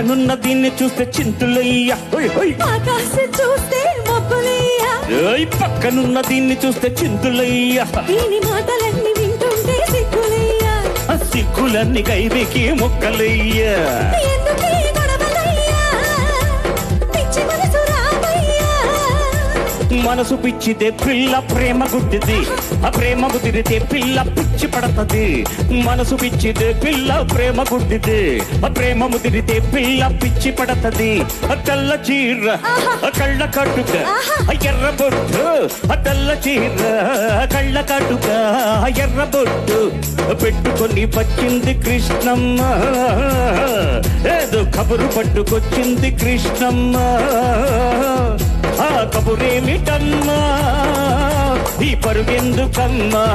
పక్కనున్న దీన్ని చూస్తే చింతులయ్యా ఆకాశం చూస్తే మబ్బులయ్యా పక్కనున్న దీన్ని చూస్తే చింతులయ్యా దీని మాటలన్నీ వింటుంటే సిగ్గులయ్యా సిగ్గులన్నీ గైరికి మొక్కలయ్యా ఎందుకే గొడవలయ్యా పిచ్చి మనసు రామయ్యా మనసు పిచ్చిదే పిల్ల ప్రేమ గుడ్డిది ఆ ప్రేమ కుదిరితే పిల్ల పిచ్చి పడతది మనసు పిచ్చిదే పిల్ల ప్రేమ గుడ్డిది ఆ ప్రేమ ముదిరితే పిల్ల పిచ్చి పడతది తెల్ల చీర కళ్ళ కట్టుక ఎర్ర బొట్టు తెల్ల చీర కళ్ళ కట్టుక ఎర్ర బొట్టు పెట్టుకొని వచ్చింది కృష్ణమ్మ ఏదో కబురు పట్టుకొచ్చింది కృష్ణమ్మ ఆ కబురేమిటమ్మా ఈ పరుగెందుకమ్మా